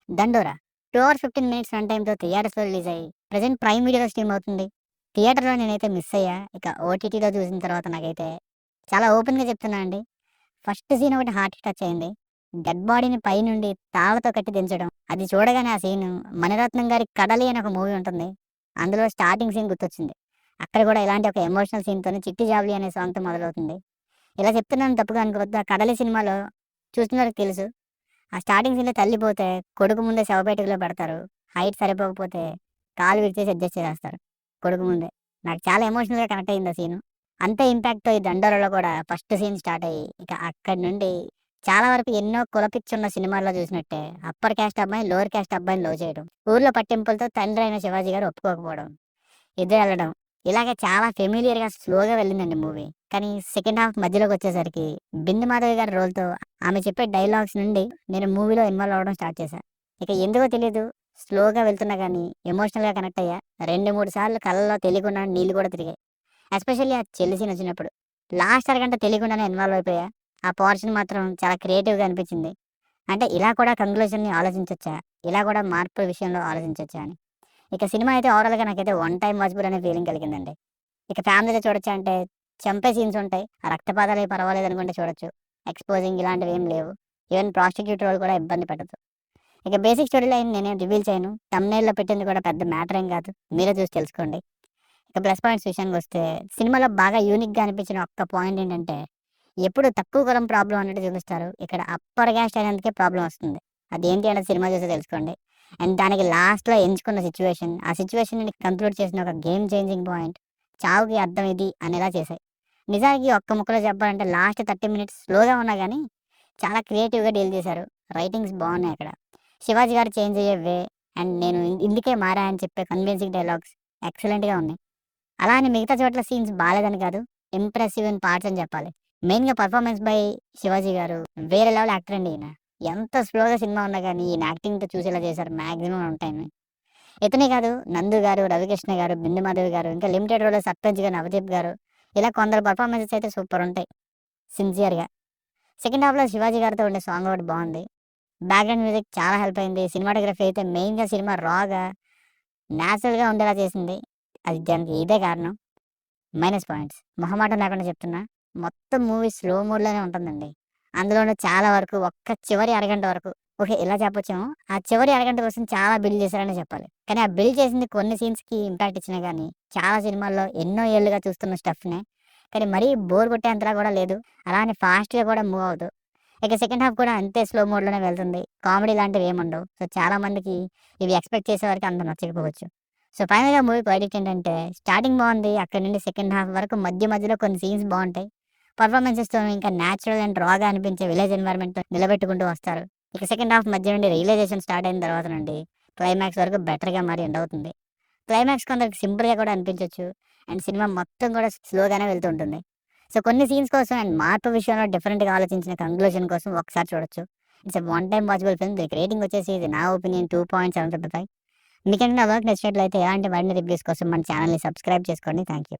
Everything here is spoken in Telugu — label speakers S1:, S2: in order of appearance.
S1: 'దండోర' 2 అవర్స్ 15 మినిట్స్ రన్ టైమ్‌తో థియేటర్స్‌లో రిలీజ్ అయ్యి, ప్రెజెంట్ ప్రైమ్ వీడియోలో స్ట్రీమ్ అవుతుంది. థియేటర్‌లో నేనైతే మిస్ అయ్యా. ఇక ఓటీటీలో చూసిన తర్వాత నాకైతే చాలా ఓపెన్‌గా చెప్తున్నా అండి. ఫస్ట్ సీన్ ఒకటి హార్ట్‌కి టచ్ అయింది. డెడ్ బాడీని పైనుండి తాళ్ళతో కట్టి దించడం. అది చూడగానే ఆ సీను 'మణిరత్నం' గారి 'కడలి' అని ఒక మూవీ ఉంటుంది. అందులో స్టార్టింగ్ సీన్ గుర్తొచ్చింది. అక్కడ కూడా ఇలాంటి ఒక ఎమోషనల్ సీన్‌తోనే 'చిట్టి జాబిలి' అనే సాంగ్‌తో మొదలవుతుంది. ఇలా చెప్తున్నాను తప్పుగా అనుకోవద్దు. ఆ 'కడలి' సినిమాలో చూసిన వాళ్ళకి తెలుసు. ఆ స్టార్టింగ్ సీన్‌లో తల్లి పోతే కొడుకు ముందే శవపేటికలో పెడతారు. హైట్ సరిపోకపోతే కాలు విరిచేసి అడ్జస్ట్ చేసేస్తారు కొడుకు ముందే. నాకు చాలా ఎమోషనల్‌గా కనెక్ట్ అయింది ఆ సీను. అంతే ఇంపాక్ట్‌తో ఈ 'దండోర'లో కూడా ఫస్ట్ సీన్ స్టార్ట్ అయ్యి, ఇక అక్కడి నుండి చాలా వరకు ఎన్నో కులపిచ్చున్న సినిమాల్లో చూసినట్టే అప్పర్ క్యాస్ట్ అబ్బాయి, లోయర్ క్యాస్ట్ అబ్బాయిని లవ్ చేయడం. ఊర్లో పట్టింపులతో తండ్రైన శివాజీ గారు ఒప్పుకోకపోవడం. ఇద్దరు ఎళ్ళడం. ఇలాగ చాలా ఫెమిలియర్‌గా స్లోగా వెళ్ళిందండి మూవీ. కానీ సెకండ్ హాఫ్ మధ్యలోకొచ్చేసరికి 'బిందు మాధవి' గారి రోల్‌తో ఆమె చెప్పే డైలాగ్స్ నుండి నేను మూవీలో ఇన్వాల్వ్ అవ్వడం స్టార్ట్ చేశా. ఇక ఎందుకో తెలీదు స్లోగా వెళ్తున్నా గానీ ఎమోషనల్‌గా కనెక్ట్ అయ్యా. 2, 3 సార్లు కళ్ళలో తెలియకుండా నీళ్ళు కూడా తిరిగాయి. ఎస్పెషల్లీ ఆ చెల్లి సీన్ వచ్చినప్పుడు. లాస్ట్ అరగంట తెలియకుండానే ఇన్వాల్వ్ అయిపోయా. ఆ పోర్షన్ మాత్రం చాలా క్రియేటివ్‌గా అనిపించింది. అంటే ఇలా కూడా కంక్లూజన్‌ని ఆలోచించొచ్చా? ఇలా కూడా మార్పు విషయంలో ఆలోచించొచ్చా అని. ఇక సినిమా అయితే ఓవరాల్‌గా నాకైతే వన్ టైమ్ వాచబుల్ అనే ఫీలింగ్ కలిగిందండి. ఇక ఫ్యామిలీతో చూడొచ్చా అంటే చంపే సీన్స్ ఉంటాయి. ఆ రక్తపాతాలవి పర్వాలేదనుకుంటే చూడొచ్చు. ఎక్స్‌పోజింగ్ ఇలాంటివి ఏం లేవు. ఈవెన్ ప్రాస్టిట్యూట్ రోల్ కూడా ఇబ్బంది పెట్టదు. ఇక బేసిక్ స్టోరీ లైన్ నేనేం రివీల్ చేయను. థంబ్‌నెయిల్‌లో పెట్టింది కూడా పెద్ద మ్యాటర్ ఏం కాదు. మీరే చూసి తెలుసుకోండి. ఇక ప్లస్ పాయింట్స్ విషయానికొస్తే సినిమాలో బాగా యూనిక్‌గా అనిపించిన ఒక్క పాయింట్ ఏంటంటే ఎప్పుడు తక్కువ కులం ప్రాబ్లమ్ అన్నట్టు చూపిస్తారు. ఇక్కడ అప్పర్ క్యాస్ట్ అయినందుకే ప్రాబ్లమ్ వస్తుంది. అదేంటి అనేది సినిమా చూసి తెలుసుకోండి. అండ్ దానికి లాస్ట్‌లో ఎంచుకున్న సిట్యుయేషన్, ఆ సిట్యుయేషన్‌ని కంక్లూడ్ చేసిన ఒక గేమ్ చేంజింగ్ పాయింట్, చావుకి అర్థం ఇది అనేలా చేశాయి. నిజానికి ఒక్క ముక్కలో చెప్పాలంటే లాస్ట్ 30 మినిట్స్ స్లోగా ఉన్నా గానీ, చాలా క్రియేటివ్‌గా డీల్ చేశారు. రైటింగ్స్ బాగున్నాయి అక్కడ. శివాజీ గారు చేంజ్ అయ్యే వే అండ్ నేను ఇందుకే మారా అని చెప్పే కన్విన్సింగ్ డైలాగ్స్ ఎక్సలెంట్‌గా ఉన్నాయి. అలా అని మిగతా చోట్ల సీన్స్ బాలేదని కాదు. ఇంప్రెసివ్ ఇన్ పార్ట్స్ అని చెప్పాలి. మెయిన్‌గా పర్ఫార్మెన్స్ బై శివాజీ గారు వేరే లెవెల్ యాక్టర్ అండి ఈయన. ఎంత స్లోగా సినిమా ఉన్నా గానీ ఈయన యాక్టింగ్‌తో చూసేలా చేశారు మాక్సిమం ఆన్ టైమ్. ఇతనే కాదు 'నందు' గారు, 'రవికృష్ణ' గారు, 'బిందు మాధవి' గారు, ఇంకా లిమిటెడ్ రోల్‌లో 'సర్పంచ్' గారు, 'నవదీప్' గారు ఇలా కొందరు పర్ఫార్మెన్సెస్ అయితే సూపర్ ఉంటాయి సిన్సియర్‌గా. సెకండ్ హాఫ్‌లో శివాజీ గారితో ఉండే సాంగ్ ఒకటి బావుంది. బ్యాక్‌గ్రౌండ్ మ్యూజిక్ చాలా హెల్ప్ అయింది. సినిమాటోగ్రఫీ అయితే మెయిన్‌గా సినిమా రాగా, నేచురల్‌గా ఉండేలా చేసింది. అది దానికి ఇదే కారణం. Minus points. మొహమాటం లేకుండా చెప్తున్నా. మొత్తం మూవీ స్లో మోడ్‌లోనే ఉంటుందండి. అందులోనూ చాలా వరకు ఒక్క చివరి అరగంట వరకు. ఓకే. ఇలా చెప్పొచ్చేమో. ఆ చివరి అరగంట కోసం చాలా బిల్డ్ చేశారనే చెప్పాలి. కానీ ఆ బిల్డ్ చేసింది కొన్ని సీన్స్‌కి ఇంపాక్ట్ ఇచ్చినా గానీ, చాలా సినిమాల్లో ఎన్నో ఏళ్లుగా చూస్తున్న స్టఫ్‌నే. కానీ మరీ బోర్ కొట్టేంతలా కూడా లేదు. అలా అని ఫాస్ట్‌గా కూడా మూవ్ అవ్వదు. ఇక సెకండ్ హాఫ్ కూడా అంతే స్లో మోడ్‌లోనే వెళ్తుంది. కామెడీ లాంటివి ఏముండవు. సో, చాలా మందికి ఇవి ఎక్స్‌పెక్ట్ చేసేవారికి అంత నచ్చకపోవచ్చు. సో, ఫైనల్‌గా మూవీ వర్డిక్ట్ ఏంటంటే స్టార్టింగ్ బావుంది. అక్కడి నుండి సెకండ్ హాఫ్ వరకు మధ్య మధ్యలో కొన్ని సీన్స్ బావుంటాయి. పర్ఫార్మెన్సెస్‌తో ఇంకా నేచురల్ అండ్ రాగా అనిపించే విలేజ్ ఎన్వైర్న్‌మెంట్‌తో నిలబెట్టుకుంటూ వస్తారు. ఇక సెకండ్ హాఫ్ మధ్య నుండి రియలైజేషన్ స్టార్ట్ అయిన తర్వాత నుండి క్లైమాక్స్ వరకు బెటర్‌గా మారి ఎండ్ అవుతుంది. క్లైమాక్స్ కొందరికి సింపుల్‌గా కూడా అనిపించొచ్చు. అండ్ సినిమా మొత్తం కూడా స్లోగానే వెళ్తూ ఉంటుంది. సో, కొన్ని సీన్స్ కోసం అండ్ మార్పు విషయంలో డిఫరెంట్‌గా ఆలోచించిన కంక్లూజన్ కోసం ఒకసారి చూడొచ్చు. It's a one time watchable film. దీనికి రేటింగ్ వచ్చేసి ఇది నా ఒపీనియన్ 2.75. మీకేమైనా నా వర్క్ నచ్చినట్లయితే ఇలాంటి మరిన్ని రివ్యూస్ కోసం మన ఛానెల్‌ని సబ్స్క్రైబ్ చేసుకోండి. Thank you.